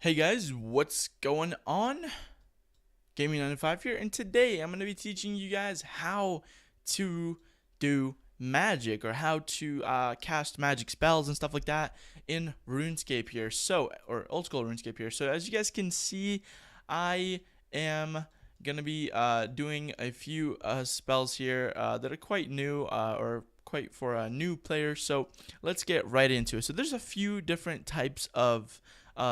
Hey guys, what's going on? Gaming95 here, and today I'm going to be teaching you guys how to do magic or how to cast magic spells and stuff like that in Runescape here. Or old school Runescape here. So as you guys can see, I am going to be doing a few spells here that are quite new or quite for a new player. So let's get right into it. So there's a few different types of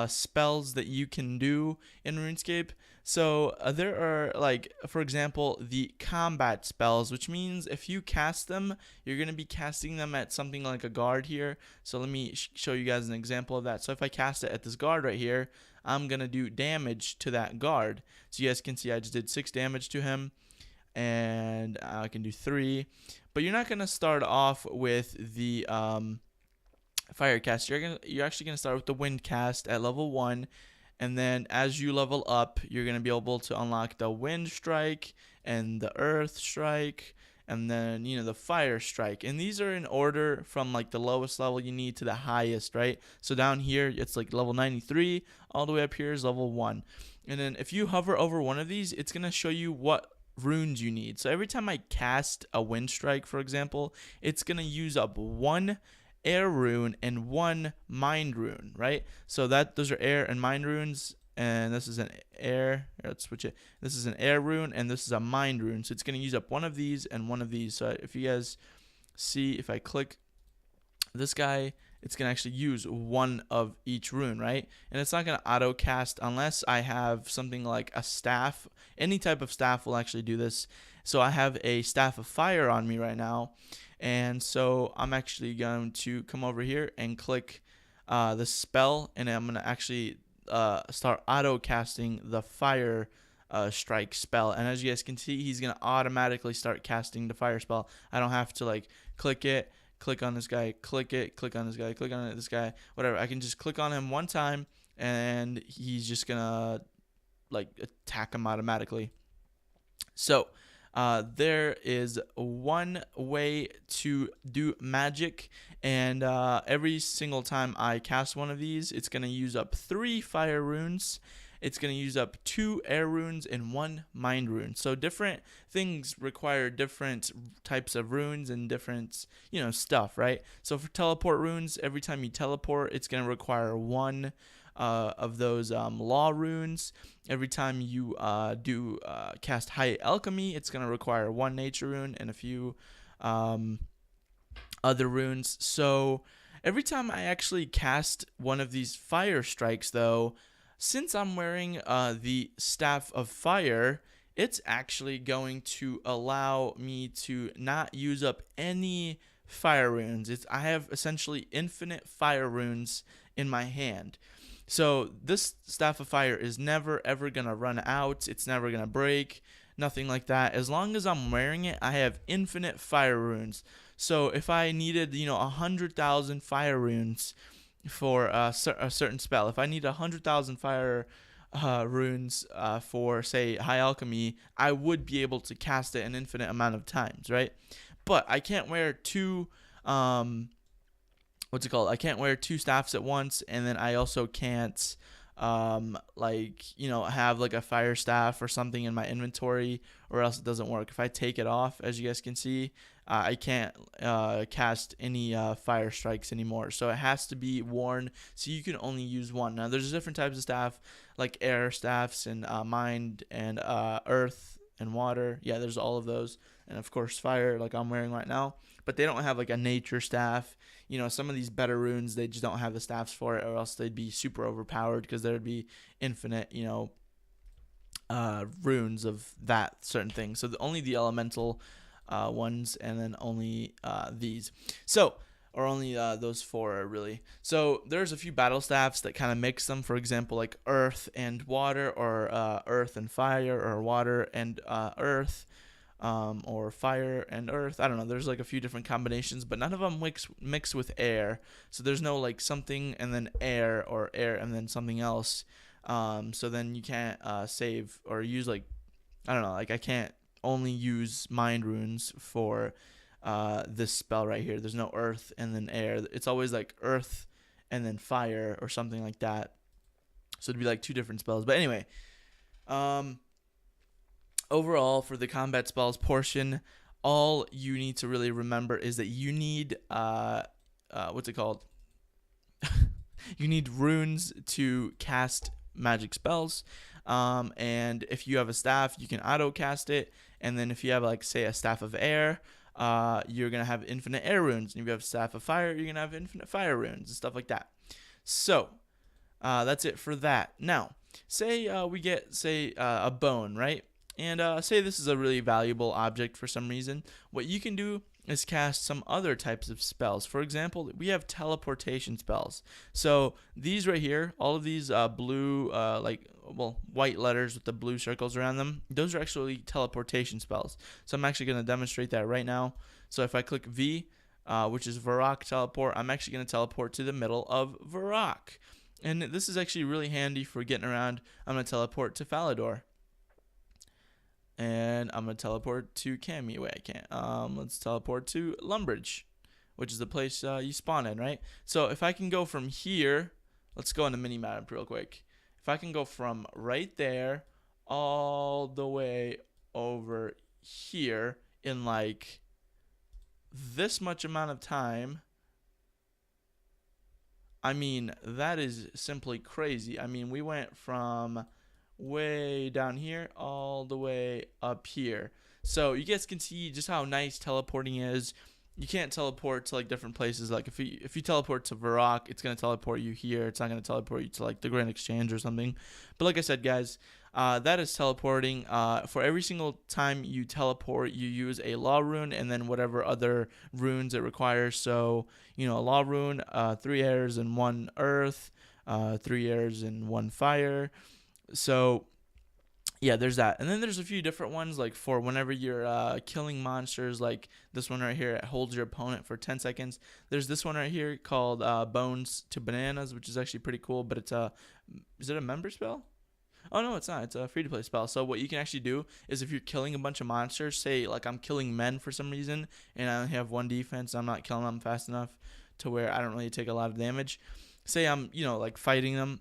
spells that you can do in RuneScape. So there are, like, for example, the combat spells, which means if you cast them, you're going to be casting them at something like a guard here. So let me show you guys an example of that. So if I cast it at this guard right here, I'm going to do damage to that guard. So you guys can see I just did 6 damage to him, and I can do 3. But you're not going to start off with the fire cast. You're actually gonna start with the wind cast at level 1, and then as you level up, you're gonna be able to unlock the wind strike and the earth strike, and then the fire strike. And these are in order from like the lowest level you need to the highest, right? So down here it's like level 93, all the way up here is level 1. And then if you hover over one of these, it's gonna show you what runes you need. So every time I cast a wind strike, for example, it's gonna use up 1 air rune and 1 mind rune, right? So those are air and mind runes, and this is an air. Let's switch it. This is an air rune, and this is a mind rune. So it's going to use up one of these and one of these. So if you guys see, if I click this guy, it's going to actually use one of each rune, right? And it's not going to auto cast unless I have something like a staff. Any type of staff will actually do this. So I have a staff of fire on me right now, and so I'm actually going to come over here and click the spell, and I'm going to actually start auto casting the fire strike spell. And as you guys can see, he's going to automatically start casting the fire spell. I don't have to like click it, click on this guy, click it, click on this guy, click on this guy, whatever. I can just click on him one time, and he's just going to like attack him automatically. So there is one way to do magic, and every single time I cast one of these, it's going to use up 3 fire runes. It's going to use up 2 air runes and 1 mind rune. So different things require different types of runes and different, stuff, right? So for teleport runes, every time you teleport, it's going to require 1 of those law runes. Every time you cast high alchemy, it's going to require 1 nature rune and a few other runes. So every time I actually cast one of these fire strikes, though, since I'm wearing the staff of fire, it's actually going to allow me to not use up any fire runes. I have essentially infinite fire runes in my hand. So this staff of fire is never ever gonna run out. It's never gonna break, nothing like that. As long as I'm wearing it, I have infinite fire runes. So if I needed 100,000 fire runes for a certain spell, if I need 100,000 fire runes for, say, high alchemy, I would be able to cast it an infinite amount of times, right? But I can't wear 2 I can't wear 2 staffs at once, and then I also can't have like a fire staff or something in my inventory, or else it doesn't work. If I take it off, as you guys can see, I can't cast any fire strikes anymore. So it has to be worn, so you can only use 1. Now there's different types of staff, like air staffs and mind and earth and water. Yeah, there's all of those, and of course fire, like I'm wearing right now. But they don't have like a nature staff. Some of these better runes, they just don't have the staffs for it, or else they'd be super overpowered because there'd be infinite, runes of that certain thing. So only the elemental ones, and then only these. So, or only those 4 really. So there's a few battle staffs that kind of mix them. For example, like earth and water, or earth and fire, or water and earth. Or fire and earth. I don't know. There's like a few different combinations, but none of them mix with air. So there's no like something and then air, or air and then something else. So then you can't save or use, like, I don't know. Like I can't only use mind runes for this spell right here. There's no earth and then air. It's always like earth and then fire or something like that. So it'd be like 2 different spells. But anyway, overall for the combat spells portion, all you need to really remember is that you need what's it called? You need runes to cast magic spells. And if you have a staff, you can auto cast it. And then if you have, like, say, a staff of air, you're going to have infinite air runes. And if you have a staff of fire, you're going to have infinite fire runes and stuff like that. So that's it for that. Now, say we get, say, a bone, right? And say this is a really valuable object for some reason. What you can do is cast some other types of spells. For example, we have teleportation spells. So these right here, all of these blue, white letters with the blue circles around them, those are actually teleportation spells. So I'm actually going to demonstrate that right now. So if I click V, which is Varrock teleport, I'm actually going to teleport to the middle of Varrock. And this is actually really handy for getting around. I'm going to teleport to Falador. And I'm going to teleport to Cammy. Wait, I can't. Let's teleport to Lumbridge, which is the place you spawn in, right? So if I can go from here, let's go on the mini-map real quick. If I can go from right there all the way over here in, like, this much amount of time, I mean, that is simply crazy. I mean, we went from way down here all the way up here. So you guys can see just how nice teleporting is. You can't teleport to, like, different places. Like if you teleport to Varrock, it's gonna teleport you here. It's not gonna teleport you to, like, the Grand Exchange or something. But like I said, guys, that is teleporting. For every single time you teleport, you use a law rune and then whatever other runes it requires. So, you know, a law rune, 3 airs and 1 earth, 3 airs and 1 fire. So yeah, there's that. And then there's a few different ones, like for whenever you're killing monsters, like this one right here, it holds your opponent for 10 seconds. There's this one right here called Bones to Bananas, which is actually pretty cool, but it's is it a member spell? Oh, no, it's not. It's a free-to-play spell. So what you can actually do is if you're killing a bunch of monsters, say, like, I'm killing men for some reason, and I only have 1 defense, I'm not killing them fast enough to where I don't really take a lot of damage. Say I'm, you know, like, fighting them,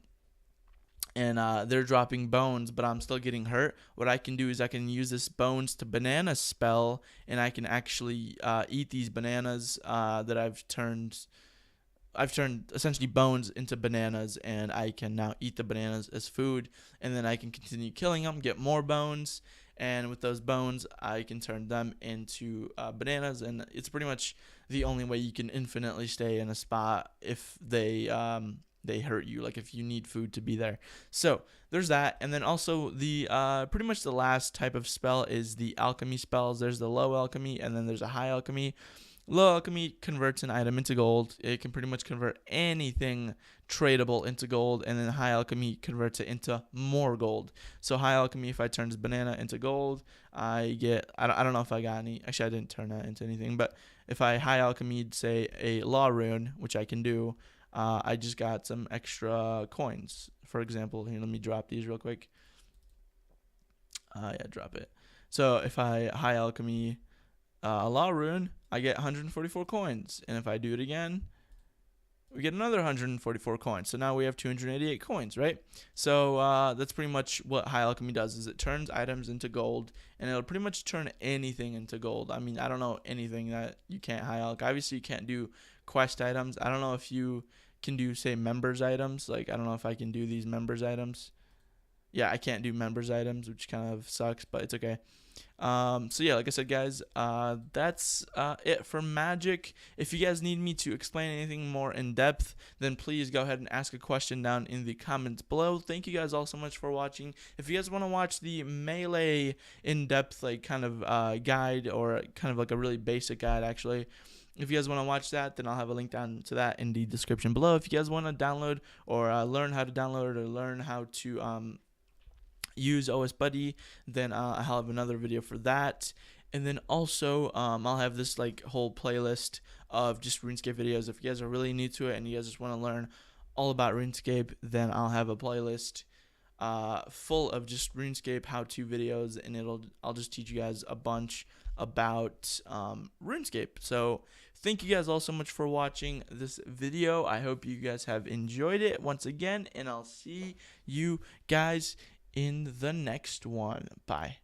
and they're dropping bones, but I'm still getting hurt. What I can do is I can use this Bones to Banana spell, and I can actually eat these bananas that I've turned essentially bones into bananas, and I can now eat the bananas as food, and then I can continue killing them, get more bones, and with those bones, I can turn them into bananas, and it's pretty much the only way you can infinitely stay in a spot if they hurt you, like if you need food to be there. So there's that. And then also the pretty much the last type of spell is the alchemy spells. There's the low alchemy, and then there's a high alchemy. Low alchemy converts an item into gold. It can pretty much convert anything tradable into gold, and then high alchemy converts it into more gold. So high alchemy, if I turn this banana into gold, I get, I don't know if I got any, actually I didn't turn that into anything, but if I high alchemy, say a law rune, which I can do, I just got some extra coins. For example, here, let me drop these real quick. Yeah, drop it. So if I high alchemy a law rune, I get 144 coins. And if I do it again, we get another 144 coins. So now we have 288 coins, right? So that's pretty much what high alchemy does, is it turns items into gold, and it'll pretty much turn anything into gold. I mean, I don't know anything that you can't high alchemy. Obviously, you can't do quest items. I don't know if you can do, say, members items. Like, I don't know if I can do these members items. Yeah, I can't do members items, which kind of sucks, but it's okay. So yeah, like I said, guys, that's it for magic. If you guys need me to explain anything more in depth, then please go ahead and ask a question down in the comments below. Thank you guys all so much for watching. If you guys want to watch the melee in-depth, like, kind of guide, or kind of like a really basic guide, actually, if you guys want to watch that, then I'll have a link down to that in the description below. If you guys want to download or learn how to download or learn how to use OS Buddy, then I'll have another video for that. And then also I'll have this, like, whole playlist of just RuneScape videos. If you guys are really new to it and you guys just want to learn all about RuneScape, then I'll have a playlist full of just RuneScape how-to videos, and I'll just teach you guys a bunch about RuneScape. So thank you guys all so much for watching this video. I hope you guys have enjoyed it once again, and I'll see you guys in the next one. Bye.